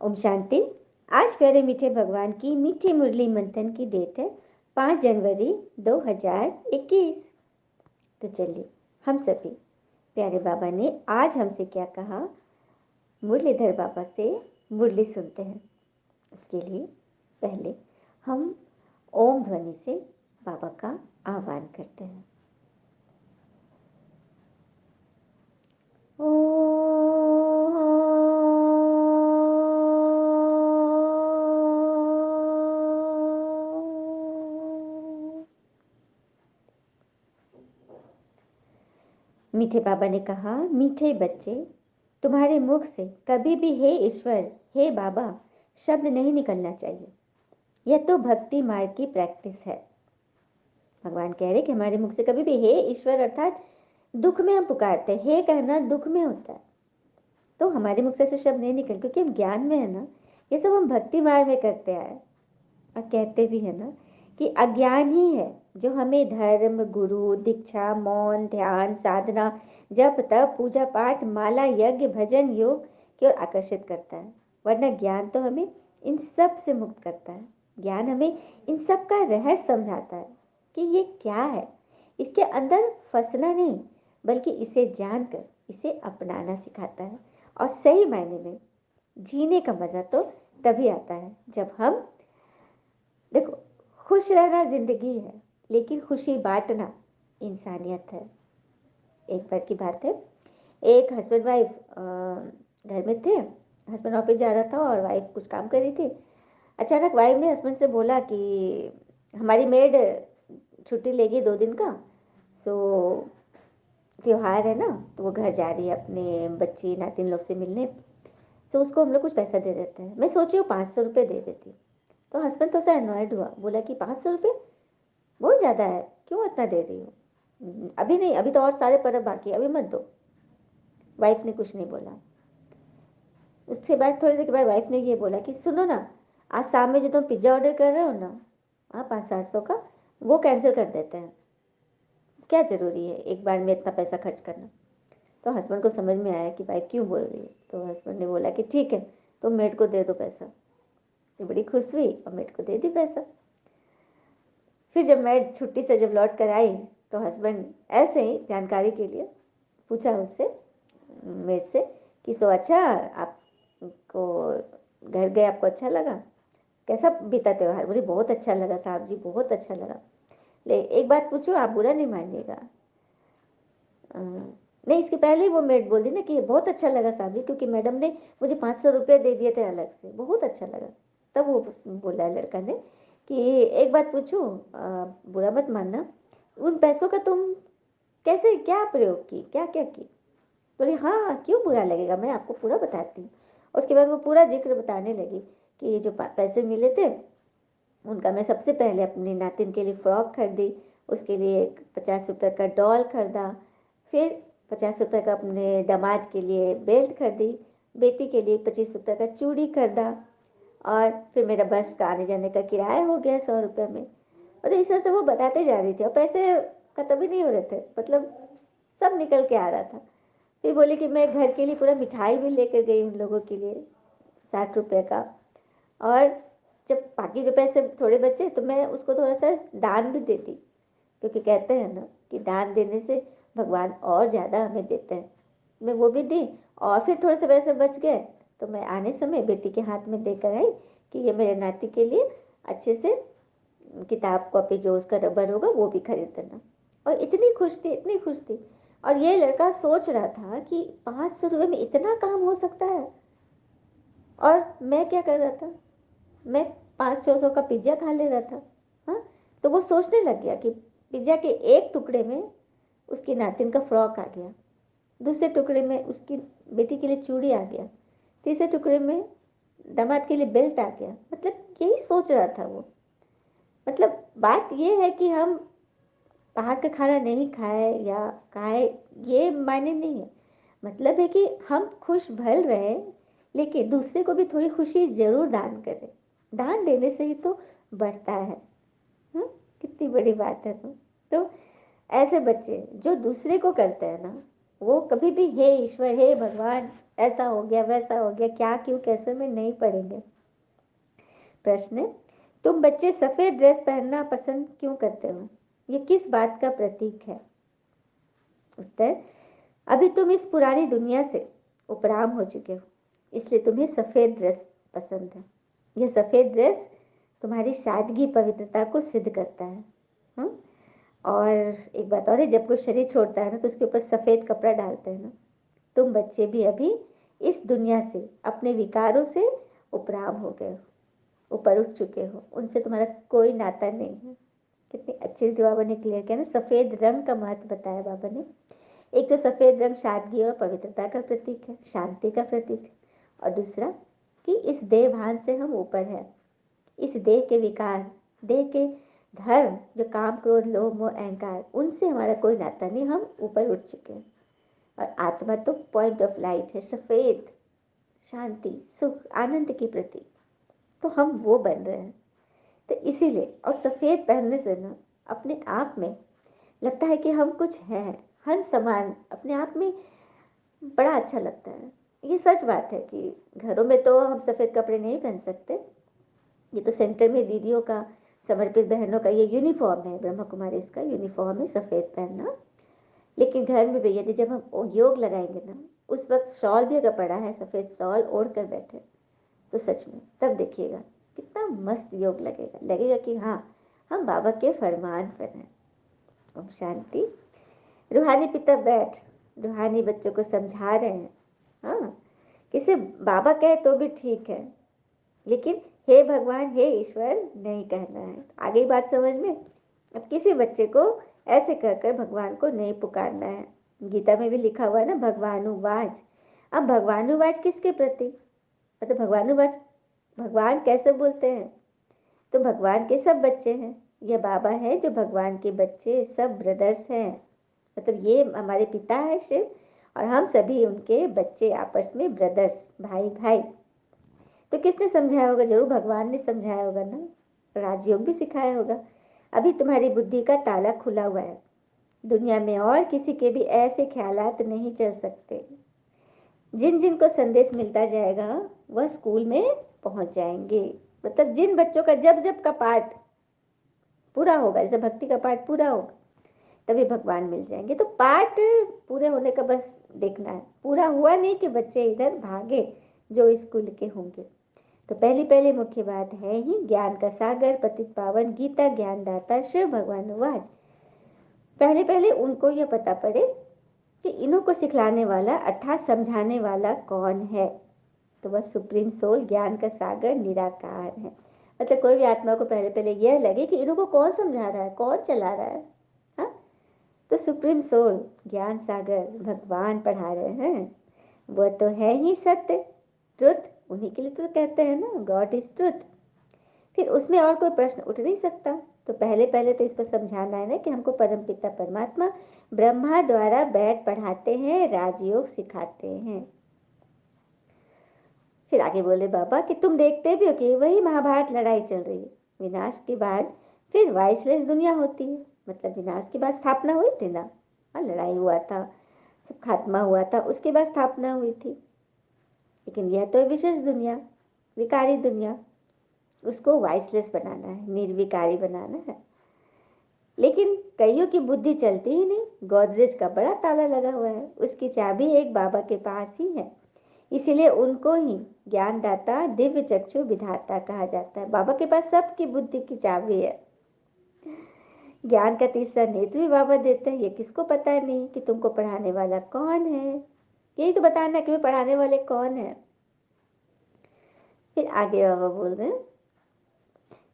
ओम शांति। आज प्यारे मीठे भगवान की मीठी मुरली मंथन की डेट है 5 जनवरी 2021। तो चलिए हम सभी प्यारे बाबा ने आज हमसे क्या कहा, मुरलीधर बाबा से मुरली सुनते हैं। उसके लिए पहले हम ओम ध्वनि से बाबा का आह्वान करते हैं। मीठे बाबा ने कहा, मीठे बच्चे, तुम्हारे मुख से कभी भी हे ईश्वर, हे बाबा शब्द नहीं निकलना चाहिए। यह तो भक्ति मार्ग की प्रैक्टिस है। भगवान कह रहे कि हमारे मुख से कभी भी हे ईश्वर अर्थात दुख में हम पुकारते हैं, हे कहना दुख में होता है, तो हमारे मुख से ऐसे शब्द नहीं निकल, क्योंकि हम ज्ञान में है ना, ये सब हम भक्ति मार्ग में करते आए और कहते भी है ना कि अज्ञान ही है जो हमें धर्म, गुरु, दीक्षा, मौन, ध्यान, साधना, जप, तप, पूजा पाठ, माला, यज्ञ, भजन, योग की ओर आकर्षित करता है। वरना ज्ञान तो हमें इन सब से मुक्त करता है। ज्ञान हमें इन सब का रहस्य समझाता है कि ये क्या है। इसके अंदर फंसना नहीं, बल्कि इसे जानकर इसे अपनाना सिखाता है। और सही मायने में जीने का मजा तो तभी आता है जब हम, देखो, खुश रहना जिंदगी है, लेकिन खुशी बांटना इंसानियत है। एक बार की बात है, एक हस्बैंड वाइफ घर में थे। हस्बैंड ऑफिस जा रहा था और वाइफ कुछ काम कर रही थी। अचानक वाइफ ने हस्बैंड से बोला कि हमारी मेड छुट्टी लेगी 2 दिन का, सो त्योहार है ना, तो वो घर जा रही है अपने बच्ची नातिन लोग से मिलने, सो उसको हम लोग कुछ पैसा दे देते हैं। मैं सोची हूँ 500 रुपये दे देती हूँ। तो हस्बैंड थोड़ा सा अनॉयड हुआ, बोला कि 500 रुपये बहुत ज़्यादा है, क्यों इतना दे रही हो, अभी नहीं, अभी तो और सारे पर्व बाकी, अभी मत दो। वाइफ ने कुछ नहीं बोला। उसके बाद थोड़ी देर के बाद वाइफ ने ये बोला कि सुनो ना, आज शाम में जो तुम पिज्ज़ा ऑर्डर कर रहे हो ना, हाँ 500-700 का, वो कैंसिल कर देते हैं। क्या ज़रूरी है एक बार में इतना पैसा खर्च करना। तो हस्बैंड को समझ में आया कि वाइफ क्यों बोल रही है। तो हस्बैंड ने बोला कि ठीक है, तुम मेड को दे दो पैसा। तो बड़ी खुश हुई और मेड को दे दी पैसा। फिर जब मेड छुट्टी से जब लौट कर आई, तो हस्बैंड ऐसे ही जानकारी के लिए पूछा उससे, मेड से, कि सो अच्छा, आपको घर गए, आपको अच्छा लगा, कैसा बीता त्यौहार? बोली बहुत अच्छा लगा साहब जी, बहुत अच्छा लगा। ले एक बात पूछो, आप बुरा नहीं मानिएगा। नहीं, इसके पहले ही वो मेड बोल दी ना कि बहुत अच्छा लगा साहब जी, क्योंकि मैडम ने मुझे 500 रुपये दे दिए थे अलग से, बहुत अच्छा लगा। तब वो बोला लड़का ने कि एक बात पूछूं, बुरा मत मानना, उन पैसों का तुम कैसे क्या प्रयोग की, क्या क्या की? बोले हाँ हाँ, क्यों बुरा लगेगा, मैं आपको पूरा बताती हूँ। उसके बाद वो पूरा जिक्र बताने लगी कि जो पैसे मिले थे उनका मैं सबसे पहले अपनी नातिन के लिए फ्रॉक खरीदी, उसके लिए 50 रुपये का डॉल खरीदा, फिर 50 रुपये का अपने दामाद के लिए बेल्ट खरीदी, बेटी के लिए 25 रुपये का चूड़ी खरीदा, और फिर मेरा बस का आने जाने का किराया हो गया 100 रुपये में। मतलब इस तरह से वो बताते जा रही थी और पैसे खत्म ही नहीं हो रहे थे, मतलब सब निकल के आ रहा था। फिर बोली कि मैं घर के लिए पूरा मिठाई भी लेकर गई उन लोगों के लिए 60 रुपये का, और जब बाकी जो पैसे थोड़े बचे तो मैं उसको थोड़ा सा दान भी देती, क्योंकि कहते हैं ना कि दान देने से भगवान और ज़्यादा हमें देते हैं। मैं वो भी दी, और फिर थोड़े से पैसे बच गए तो मैं आने समय बेटी के हाथ में देकर आई कि ये मेरे नाती के लिए अच्छे से किताब कॉपी जो उसका रबर होगा वो भी खरीद देना। और इतनी खुश थी, इतनी खुश थी। और ये लड़का सोच रहा था कि 500 रुपये में इतना काम हो सकता है, और मैं क्या कर रहा था, मैं 500 का पिज्ज़ा खा ले रहा था। हाँ, तो वो सोचने लग गया कि पिज्ज़ा के एक टुकड़े में उसकी नातिन का फ्रॉक आ गया, दूसरे टुकड़े में उसकी बेटी के लिए चूड़ी आ गया, तीसरे टुकड़े में दामाद के लिए बेल्ट आ गया। मतलब यही सोच रहा था वो। मतलब बात ये है कि हम बाहर का खाना नहीं खाए या खाए, ये मायने नहीं है। मतलब है कि हम खुश भल रहे, लेकिन दूसरे को भी थोड़ी खुशी जरूर दान करें। दान देने से ही तो बढ़ता है। हाँ, कितनी बड़ी बात है। तो ऐसे बच्चे जो दूसरे को करते हैं ना, वो कभी भी हे ईश्वर, हे भगवान, ऐसा हो गया, वैसा हो गया, क्या, क्यों, कैसे में नहीं पढ़ेंगे। प्रश्न: तुम बच्चे सफेद ड्रेस पहनना पसंद क्यों करते हो? ये किस बात का प्रतीक है? उत्तर: अभी तुम इस पुरानी दुनिया से उपराम हो चुके हो, इसलिए तुम्हें सफेद ड्रेस पसंद है। यह सफेद ड्रेस तुम्हारी सादगी पवित्रता को सिद्ध करता है। हाँ? और एक बात और है, जब कोई शरीर छोड़ता है ना तो उसके ऊपर सफेद कपड़ा डालते हैं ना। तुम बच्चे भी अभी इस दुनिया से अपने विकारों से उपराम हो गए हो, ऊपर उठ चुके हो, उनसे तुम्हारा कोई नाता नहीं है। कितनी अच्छी रीति बाबा ने क्लियर किया ना, सफेद रंग का महत्व बताया बाबा ने। एक तो सफेद रंग सादगी और पवित्रता का प्रतीक है, शांति का प्रतीक है, और दूसरा कि इस देह भान से हम ऊपर है। इस देह के विकार, देह के धर्म, जो काम क्रोध लोभ मोह अहंकार, उनसे हमारा कोई नाता नहीं, हम ऊपर उठ चुके हैं। और आत्मा तो पॉइंट ऑफ लाइट है, सफेद, शांति, सुख, आनंद की प्रतीक। तो हम वो बन रहे हैं। तो इसीलिए, और सफेद पहनने से ना अपने आप में लगता है कि हम कुछ हैं, हर समान अपने आप में बड़ा अच्छा लगता है। ये सच बात है कि घरों में तो हम सफ़ेद कपड़े नहीं पहन सकते। ये तो सेंटर में दीदियों का, समर्पित बहनों का ये यूनिफॉर्म है, ब्रह्मा कुमारी इसका यूनिफॉर्म है सफ़ेद पहनना। लेकिन घर में भी यदि जब हम योग लगाएंगे ना, उस वक्त शॉल भी अगर पड़ा है, सफ़ेद शॉल ओढ़ कर बैठे, तो सच में तब देखिएगा कितना मस्त योग लगेगा। लगेगा कि हाँ, हम बाबा के फरमान पर हैं। ओम शांति। रूहानी पिता बैठ रूहानी बच्चों को समझा रहे हैं। हाँ, किसे बाबा कहे तो भी ठीक है, लेकिन हे भगवान, हे ईश्वर नहीं कहना है। आगे बात समझ में। अब किसी बच्चे को ऐसे कहकर भगवान को नहीं पुकारना है। गीता में भी लिखा हुआ है ना, भगवानुवाच। अब भगवानुवाच किसके प्रति? मतलब भगवानुवाच भगवान कैसे बोलते हैं? तो भगवान के सब बच्चे हैं। यह बाबा है जो भगवान के बच्चे, सब ब्रदर्स हैं। मतलब ये हमारे पिता है शिव, और हम सभी उनके बच्चे, आपस में ब्रदर्स, भाई भाई। तो किसने समझाया होगा? जरूर भगवान ने समझाया होगा ना, राजयोग भी सिखाया होगा। अभी तुम्हारी बुद्धि का ताला खुला हुआ है, दुनिया में और किसी के भी ऐसे ख्यालात नहीं चल सकते। जिन जिन को संदेश मिलता जाएगा वह स्कूल में पहुंच जाएंगे। मतलब जिन बच्चों का जब जब का पाठ पूरा होगा, जैसे भक्ति का पाठ पूरा होगा, तभी भगवान मिल जाएंगे। तो पाठ पूरे होने का बस देखना है, पूरा हुआ नहीं कि बच्चे इधर भागे जो स्कूल के होंगे। तो पहली पहली मुख्य बात है ही ज्ञान का सागर, पतित पावन, गीता ज्ञानदाता शिव भगवान वाज। पहले पहले उनको यह पता पड़े कि इन्हों को सिखलाने वाला अर्थात समझाने वाला कौन है। तो वह सुप्रीम सोल, ज्ञान का सागर, निराकार है। मतलब कोई भी आत्मा को पहले पहले यह लगे कि इन्हों को कौन समझा रहा है, कौन चला रहा है। हाँ, तो सुप्रीम सोल, ज्ञान सागर, भगवान पढ़ा रहे हैं। वह तो है ही सत्य, ट्रुथ। उन्हीं के लिए तो कहते हैं ना, गॉड इज ट्रुथ। फिर उसमें और कोई प्रश्न उठ नहीं सकता। तो पहले पहले तो इस पर समझाना है ना कि हमको परमपिता परमात्मा ब्रह्मा द्वारा बैठ पढ़ाते हैं, राजयोग सिखाते हैं। फिर आगे बोले बाबा कि तुम देखते भी हो कि वही महाभारत लड़ाई चल रही है। विनाश के बाद फिर वाइसलेस दुनिया होती है। मतलब विनाश के बाद स्थापना हुई थी ना, हाँ, लड़ाई हुआ था, सब खात्मा हुआ था, उसके बाद स्थापना हुई थी। लेकिन यह तो विशेष दुनिया, विकारी दुनिया, उसको वाइसलेस बनाना है, निर्विकारी बनाना है। लेकिन कईयों की बुद्धि चलती ही नहीं। गोदरेज का बड़ा ताला लगा हुआ है, उसकी चाबी एक बाबा के पास ही है। इसीलिए उनको ही ज्ञानदाता, दिव्य चक्षु विधाता कहा जाता है। बाबा के पास सबकी बुद्धि की चाबी है। ज्ञान का तीसरा नेत्र भी बाबा देते हैं। ये किसको पता नहीं कि तुमको पढ़ाने वाला कौन है। यही तो बताना कि पढ़ाने वाले कौन है। फिर आगे बाबा बोल रहे हैं,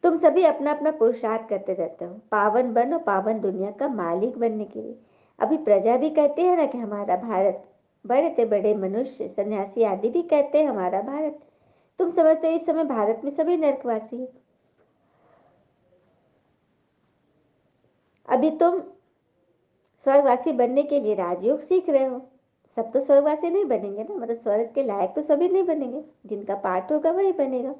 तुम सभी अपना अपना पुरुषार्थ करते रहते हो पावन बनो, पावन दुनिया का मालिक बनने के लिए। अभी प्रजा भी कहते हैं ना कि हमारा भारत, बड़े से बड़े मनुष्य, सन्यासी आदि भी कहते हैं हमारा भारत। तुम समझते हो इस समय भारत में सभी नरकवासी है। अभी तुम स्वर्गवासी बनने के लिए राजयोग सीख रहे हो। सब तो स्वर्गवासी नहीं बनेंगे ना, मतलब स्वर्ग के लायक तो सभी नहीं बनेंगे, जिनका पाठ होगा वही बनेगा।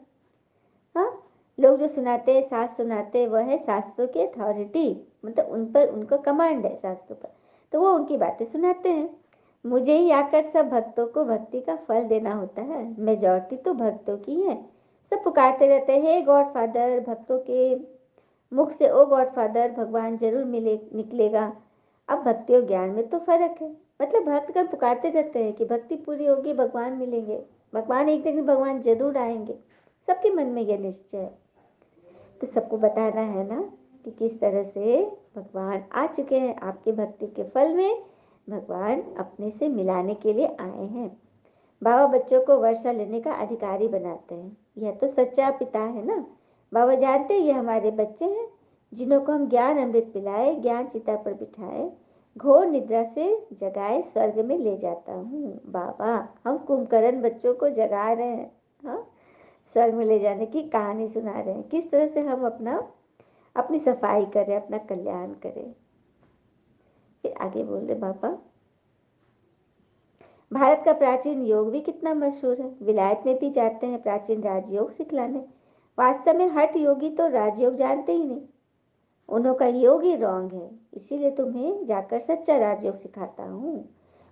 हाँ, लोग जो सुनाते हैं, शास्त्र सुनाते हैं, वह है शास्त्रों की अथॉरिटी। मतलब उन पर उनको कमांड है शास्त्रों पर, तो वो उनकी बातें सुनाते हैं। मुझे ही आकर सब भक्तों को भक्ति का फल देना होता है। मेजॉरिटी तो भक्तों की है। सब पुकारते रहते हैं, हे गॉड फादर। भक्तों के मुख से ओ गॉड फादर भगवान जरूर मिले निकलेगा। अब भक्ति और ज्ञान में तो फर्क है। मतलब भक्तगण पुकारते रहते हैं कि भक्ति पूरी होगी, भगवान मिलेंगे, भगवान एक दिन भगवान जरूर आएंगे। सबके मन में यह निश्चय है। तो सबको बताना है ना कि किस तरह से भगवान आ चुके हैं। आपके भक्ति के फल में भगवान अपने से मिलाने के लिए आए हैं। बाबा बच्चों को वर्षा लेने का अधिकारी बनाते हैं। यह तो सच्चा पिता है ना। बाबा जानते हैं ये हमारे बच्चे हैं जिन्हों को हम ज्ञान अमृत पिलाए, ज्ञान चिता पर बिठाए, घोर निद्रा से जगाए स्वर्ग में ले जाता हूँ। बाबा हम कुंभकर्ण बच्चों को जगा रहे हैं, हाँ, स्वर्ग में ले जाने की कहानी सुना रहे हैं। किस तरह से हम अपनी सफाई करें, अपना कल्याण करें। फिर आगे बोल रहे बाबा, भारत का प्राचीन योग भी कितना मशहूर है। विलायत में भी जाते हैं प्राचीन राजयोग सिखलाने। वास्तव में हठ योगी तो राजयोग जानते ही नहीं, उन्हों का योग ही रॉन्ग है। इसीलिए तुम्हें जाकर सच्चा राजयोग सिखाता हूँ।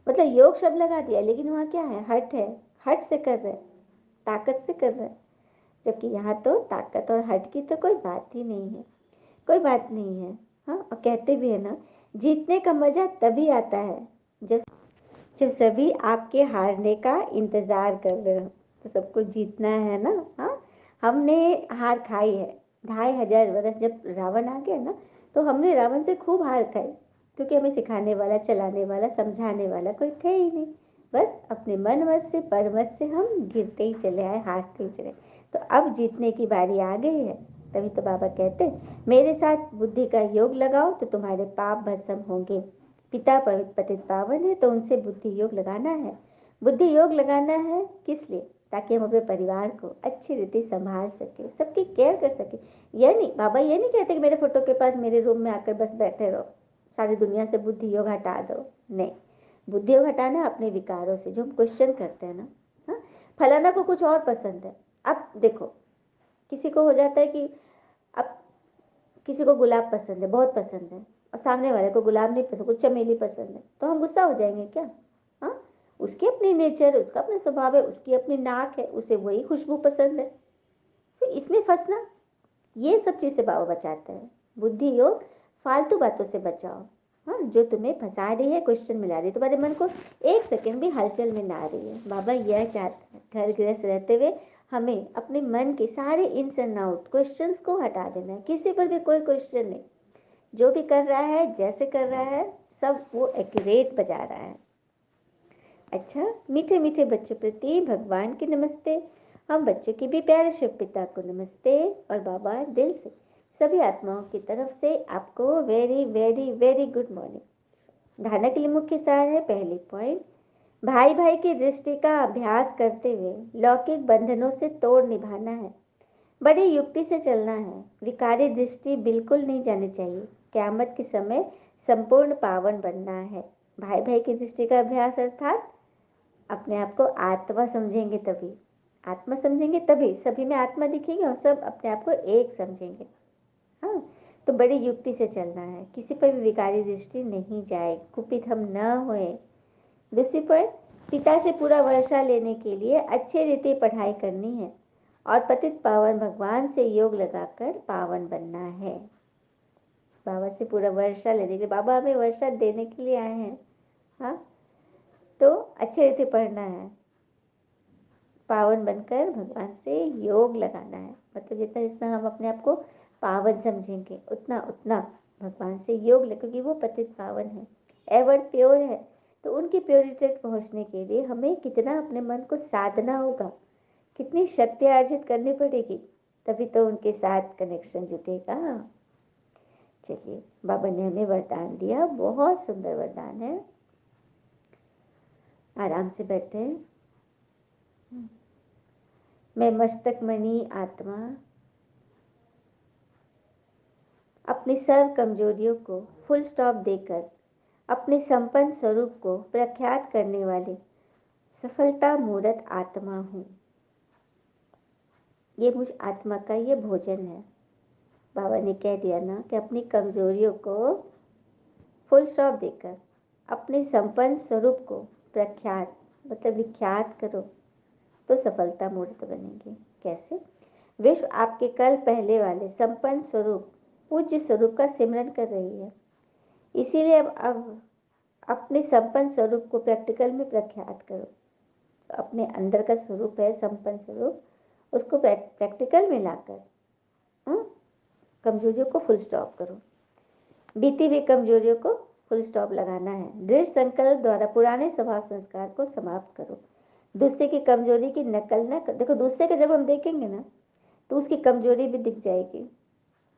मतलब योग शब्द लगा दिया, लेकिन वहाँ क्या है, हठ है। हठ से कर रहे, ताकत से कर रहे, जबकि यहाँ तो ताकत और हठ की तो कोई बात ही नहीं है, कोई बात नहीं है। हाँ, और कहते भी है ना, जीतने का मजा तभी आता है जब जब सभी आपके हारने का इंतजार कर रहे हो। तो सबको जीतना है ना। हाँ, हमने हार खाई है। 2500 वर्ष जब रावण आ गया ना, तो हमने रावण से खूब हार खाई, क्योंकि हमें सिखाने वाला, चलाने वाला, समझाने वाला कोई थे ही नहीं। बस अपने मन वश से, परमत से हम गिरते ही चले आए, हारते ही चले। तो अब जीतने की बारी आ गई है। तभी तो बाबा कहते, मेरे साथ बुद्धि का योग लगाओ तो तुम्हारे पाप भस्म होंगे। पिता पतित पावन है, तो उनसे बुद्धि योग लगाना है। बुद्धि योग लगाना है किस लिए? ताकि हम अपने परिवार को अच्छी रीति संभाल सके, सबकी केयर कर सके। यह नहीं, बाबा ये नहीं कहते कि मेरे फोटो के पास मेरे रूम में आकर बस बैठे रहो, सारी दुनिया से बुद्धि योग हटा दो। नहीं, बुद्धि योग हटाना है अपने विकारों से, जो हम क्वेश्चन करते हैं ना। हाँ, फलाना को कुछ और पसंद है। अब देखो, किसी को हो जाता है कि अब किसी को गुलाब पसंद है, बहुत पसंद है, और सामने वाले को गुलाब नहीं पसंद, कुछ चमेली पसंद है, तो हम गुस्सा हो जाएंगे क्या? हाँ, उसकी अपनी नेचर, उसका अपना स्वभाव है, उसकी अपनी नाक है, उसे वही खुशबू पसंद है। फिर इसमें फंसना, ये सब चीज़ से बाबा बचाते हैं। बुद्धि योग फालतू बातों से बचाओ। हाँ, जो तुम्हें फंसा रही है, क्वेश्चन मिला रही है, तुम्हारे मन को एक सेकंड भी हलचल में ना आ रही है। बाबा यह चाहते हैं, घर गृहस्थ रहते हुए हमें अपने मन के सारे इन्स एंड आउट क्वेश्चंस को हटा देना है। किसी पर भी कोई क्वेश्चन नहीं, जो भी कर रहा है, जैसे कर रहा है, सब वो एक्यूरेट बजा रहा है। अच्छा, मीठे मीठे बच्चों प्रति भगवान की नमस्ते। हम बच्चों की भी प्यारे शिव पिता को नमस्ते। और बाबा दिल से सभी आत्माओं की तरफ से आपको very very very good morning. धारणा के लिए मुख्य सार है, पहली पॉइंट, भाई भाई की दृष्टि का अभ्यास करते हुए लौकिक बंधनों से तोड़ निभाना है। बड़ी युक्ति से चलना है। विकारी दृष्टि बिल्कुल नहीं जानी चाहिए। क़यामत के समय संपूर्ण पावन बनना है। भाई भाई की दृष्टि का अभ्यास अर्थात अपने आप को आत्मा समझेंगे तभी, आत्मा समझेंगे तभी सभी में आत्मा दिखेगी और सब अपने आप को एक समझेंगे। हाँ, तो बड़ी युक्ति से चलना है, किसी पर भी विकारी दृष्टि नहीं जाए, कुपित हम न होए। दूसरी पर पिता से पूरा वर्षा लेने के लिए अच्छे रीति पढ़ाई करनी है और पतित पावन भगवान से योग लगाकर पावन बनना है। बाबा से पूरा वर्षा लेने के लिए, बाबा हमें वर्षा देने के लिए आए हैं। हाँ, तो अच्छे रीति पढ़ना है, पावन बनकर भगवान से योग लगाना है। मतलब जितना जितना हम अपने आप को पावन समझेंगे, उतना उतना भगवान से योग ले, क्योंकि वो पतित पावन है, एवर प्योर है। तो उनकी प्योरिटी तक पहुँचने के लिए हमें कितना अपने मन को साधना होगा, कितनी शक्ति अर्जित करनी पड़ेगी, तभी तो उनके साथ कनेक्शन जुटेगा। चलिए, बाबा ने हमें वरदान दिया, बहुत सुंदर वरदान है। आराम से बैठे। मैं मस्तक मणि आत्मा अपनी सर्व कमजोरियों को फुल स्टॉप देकर अपने संपन्न स्वरूप को प्रख्यात करने वाले सफलता मूर्त आत्मा हूँ। ये मुझ आत्मा का ये भोजन है। बाबा ने कह दिया ना कि अपनी कमजोरियों को फुल स्टॉप देकर अपने संपन्न स्वरूप को प्रख्यात मतलब विख्यात करो तो सफलता मूर्त बनेगी। कैसे? विश्व आपके कल पहले वाले संपन्न स्वरूप पूज्य स्वरूप का सिमरन कर रही है। इसीलिए अब अपने संपन्न स्वरूप को प्रैक्टिकल में प्रख्यात करो। अपने अंदर का स्वरूप है संपन्न स्वरूप, उसको प्रैक्टिकल में लाकर कमजोरियों को फुल स्टॉप करो। बीती हुई कमजोरियों को फुल स्टॉप लगाना है। दृढ़ संकल्प द्वारा पुराने स्वभाव संस्कार को समाप्त करो। दूसरे की कमजोरी की नकल ना कर। देखो, दूसरे का जब हम देखेंगे ना तो उसकी कमजोरी भी दिख जाएगी।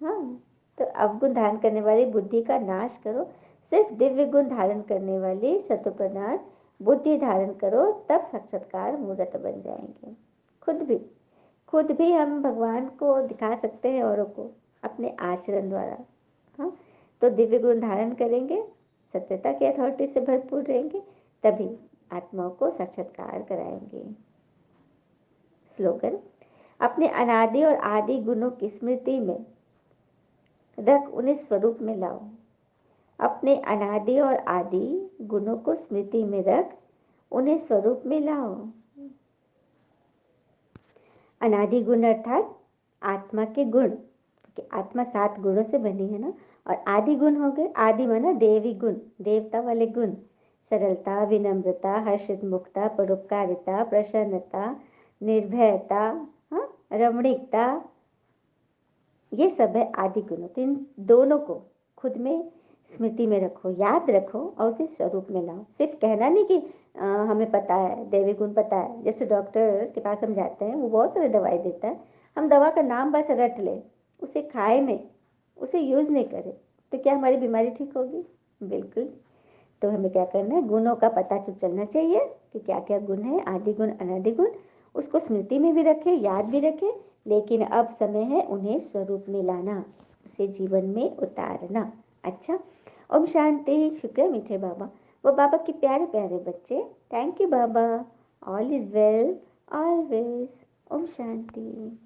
हाँ, तो अवगुण धारण करने वाली बुद्धि का नाश करो। सिर्फ दिव्य गुण धारण करने वाली सत्वप्रधान बुद्धि धारण करो, तब साक्षात्कार मूर्त बन जाएंगे। खुद भी हम भगवान को दिखा सकते हैं औरों को अपने आचरण द्वारा। हाँ, तो दिव्य गुण धारण करेंगे, सत्यता की अथॉरिटी से भरपूर रहेंगे, तभी आत्माओं को साक्षात्कार कराएंगे। स्लोगन: अपने अनादि और आदि गुणों की स्मृति में रख उन्हें स्वरूप में लाओ। अपने अनादि और आदि गुणों को स्मृति में रख उन्हें स्वरूप में लाओ। अनादि गुण अर्थात आत्मा के गुण, क्योंकि आत्मा 7 गुणों से बनी है ना। और आदि गुण हो गए, आदि माना देवी गुण, देवता वाले गुण। सरलता, विनम्रता, हर्षित मुक्ता, परोपकारिता, प्रसन्नता, निर्भयता, हाँ, रमणीकता, ये सब है आदि गुण। तो इन दोनों को खुद में स्मृति में रखो, याद रखो और उसे स्वरूप में लाओ। सिर्फ कहना नहीं कि हमें पता है, देवी गुण पता है। जैसे डॉक्टर के पास हम जाते हैं, वो बहुत सारे दवाई देता है, हम दवा का नाम बस रट ले, उसे खाए नहीं, उसे यूज़ नहीं करें, तो क्या हमारी बीमारी ठीक होगी? बिल्कुल। तो हमें क्या करना है, गुणों का पता चलना चाहिए कि क्या क्या गुण है, आदि गुण अनादि गुण। उसको स्मृति में भी रखें, याद भी रखें, लेकिन अब समय है उन्हें स्वरूप में लाना, उसे जीवन में उतारना। अच्छा, ओम शांति। शुक्र है मीठे बाबा, वो बाबा के प्यारे प्यारे बच्चे। Thank you Baba. All is well always. ओम शांति।